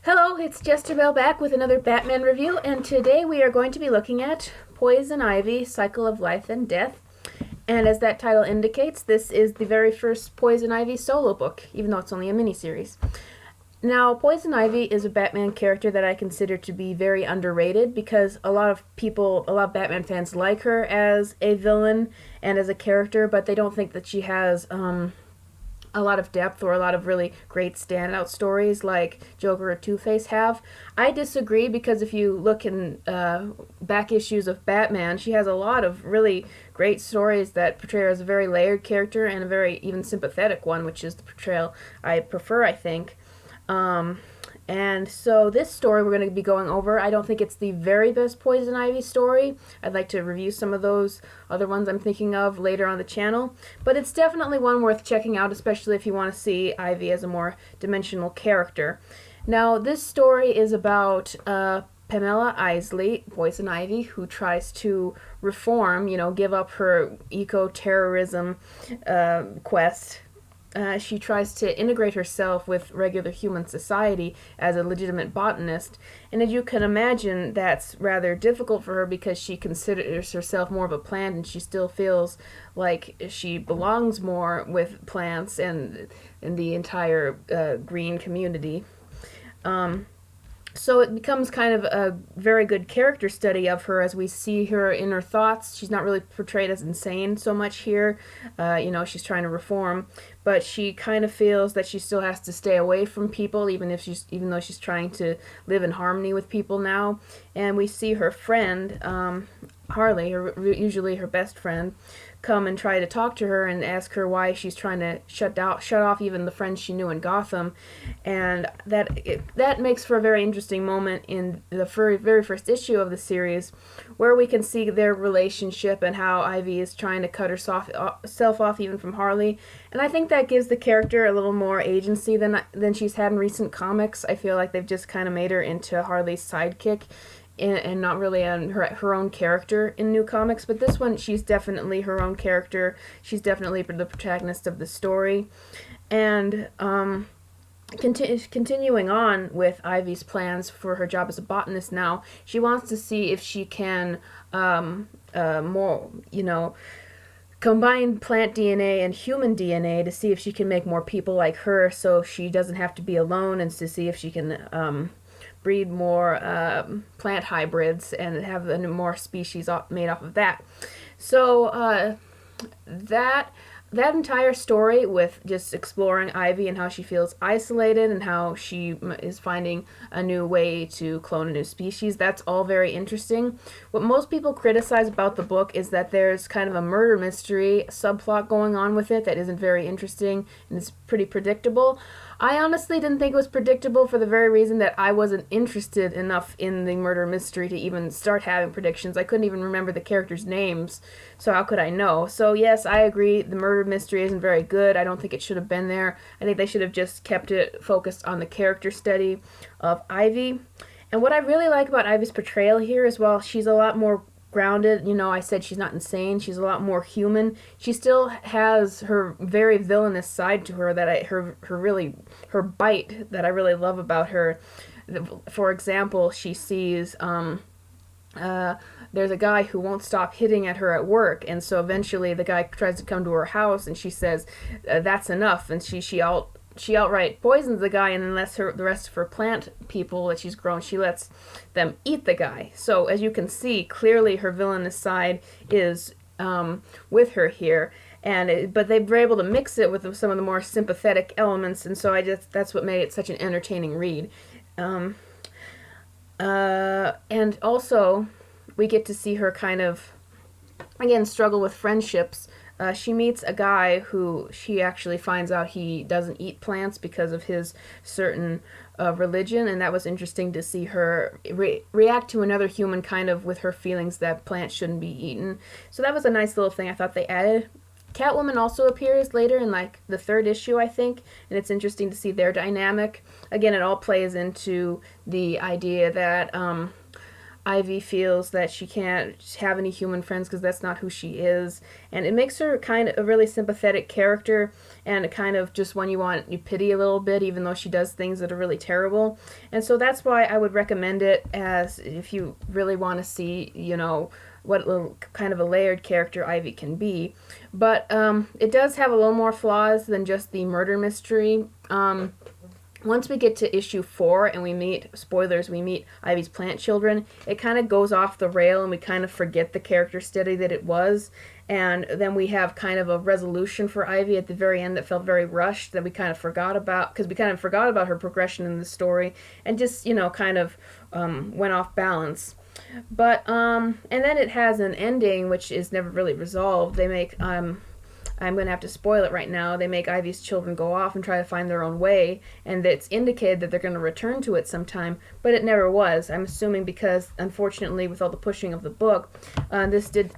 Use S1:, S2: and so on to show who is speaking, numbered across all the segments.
S1: Hello, it's Jester Bell back with another Batman review, and today we are going to be looking at Poison Ivy, Cycle of Life and Death. And as that title indicates, this is the very first Poison Ivy solo book, even though it's only a miniseries. Now, Poison Ivy is a Batman character that I consider to be very underrated because a lot of Batman fans like her as a villain and as a character, but they don't think that she has a lot of depth or a lot of really great standout stories like Joker or Two-Face have. I disagree because if you look in back issues of Batman, she has a lot of really great stories that portray her as a very layered character and a very even sympathetic one, which is the portrayal I prefer, I think. And so this story we're going to be going over, I don't think it's the very best Poison Ivy story. I'd like to review some of those other ones I'm thinking of later on the channel. But it's definitely one worth checking out, especially if you want to see Ivy as a more dimensional character. Now, this story is about Pamela Isley, Poison Ivy, who tries to reform, give up her eco-terrorism quest. She tries to integrate herself with regular human society as a legitimate botanist, and as you can imagine, that's rather difficult for her because she considers herself more of a plant and she still feels like she belongs more with plants and in the entire green community. So it becomes kind of a very good character study of her as we see her in her thoughts. She's not really portrayed as insane so much here. She's trying to reform, but she kind of feels that she still has to stay away from people, even though she's trying to live in harmony with people now. And we see her friend, Harley, usually her best friend, come and try to talk to her and ask her why she's trying to shut off even the friends she knew in Gotham, and that makes for a very interesting moment in the very first issue of the series, where we can see their relationship and how Ivy is trying to cut herself off even from Harley, and I think that gives the character a little more agency than she's had in recent comics. I feel like they've just kind of made her into Harley's sidekick and not really on her own character in new comics, but this one she's definitely her own character. She's definitely the protagonist of the story. And continuing on with Ivy's plans for her job as a botanist now, she wants to see if she can more, combine plant DNA and human DNA to see if she can make more people like her so she doesn't have to be alone, and to see if she can breed more plant hybrids and have more species made off of that. So that entire story with just exploring Ivy and how she feels isolated and how she is finding a new way to clone a new species, that's all very interesting. What most people criticize about the book is that there's kind of a murder mystery subplot going on with it that isn't very interesting and it's pretty predictable. I honestly didn't think it was predictable for the very reason that I wasn't interested enough in the murder mystery to even start having predictions. I couldn't even remember the characters' names, so how could I know? So yes, I agree, the murder mystery isn't very good. I don't think it should have been there. I think they should have just kept it focused on the character study of Ivy. And what I really like about Ivy's portrayal here is, well, she's a lot more grounded. I said she's not insane. She's a lot more human. She still has her very villainous side to her that her bite that I really love about her. For example, she sees there's a guy who won't stop hitting at her at work, and so eventually the guy tries to come to her house, and she says that's enough, and she outright poisons the guy and then lets the rest of her plant people that she's grown, she lets them eat the guy. So as you can see, clearly her villainous side is with her here, but they were able to mix it with some of the more sympathetic elements, and so that's what made it such an entertaining read. And also we get to see her kind of again struggle with friendships. She meets a guy who she actually finds out he doesn't eat plants because of his certain religion, and that was interesting to see her react to another human kind of with her feelings that plants shouldn't be eaten. So that was a nice little thing I thought they added. Catwoman also appears later in the third issue, I think, and it's interesting to see their dynamic. Again, it all plays into the idea that Ivy feels that she can't have any human friends because that's not who she is, and it makes her kind of a really sympathetic character, and kind of just one you pity a little bit, even though she does things that are really terrible. And so that's why I would recommend it, as if you really want to see, what little kind of a layered character Ivy can be. But it does have a little more flaws than just the murder mystery. Once we get to issue 4 and we meet Ivy's plant children, it kind of goes off the rail and we kind of forget the character study that it was. And then we have kind of a resolution for Ivy at the very end that felt very rushed, that we kind of forgot about, because we kind of forgot about her progression in the story and just, kind of went off balance. But, and then it has an ending which is never really resolved. They make, I'm going to have to spoil it right now. They make Ivy's children go off and try to find their own way, and it's indicated that they're going to return to it sometime, but it never was. I'm assuming because, unfortunately, with all the pushing of the book, this did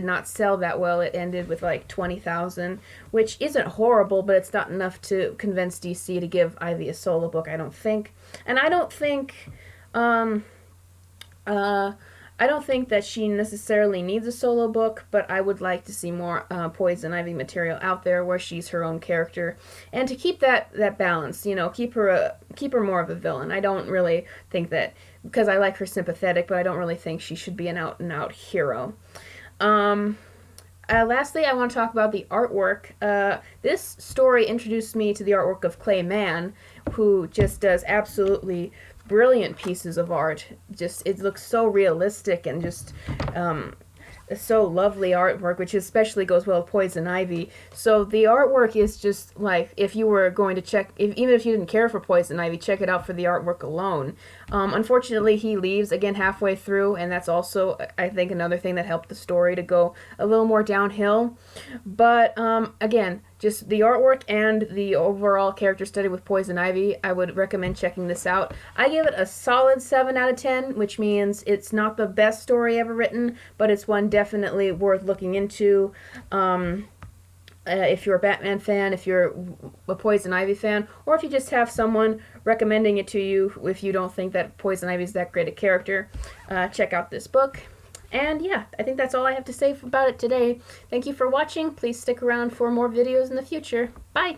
S1: not sell that well. It ended with like 20,000, which isn't horrible, but it's not enough to convince DC to give Ivy a solo book, I don't think. And I don't think that she necessarily needs a solo book, but I would like to see more Poison Ivy material out there where she's her own character, and to keep that balance. Keep her more of a villain. I don't really think that, because I like her sympathetic, but I don't really think she should be an out and out hero. Lastly, I want to talk about the artwork. This story introduced me to the artwork of Clay Mann, who just does absolutely brilliant pieces of art. Just, it looks so realistic and just so lovely artwork, which especially goes well with Poison Ivy. So the artwork is just like, if you were going to check, even if you didn't care for Poison Ivy, check it out for the artwork alone. Unfortunately, he leaves again halfway through, and that's also, I think, another thing that helped the story to go a little more downhill. But again, just the artwork and the overall character study with Poison Ivy, I would recommend checking this out. I give it a solid 7 out of 10, which means it's not the best story ever written, but it's one definitely worth looking into. If you're a Batman fan, if you're a Poison Ivy fan, or if you just have someone recommending it to you if you don't think that Poison Ivy is that great a character, check out this book. And yeah, I think that's all I have to say about it today. Thank you for watching. Please stick around for more videos in the future. Bye!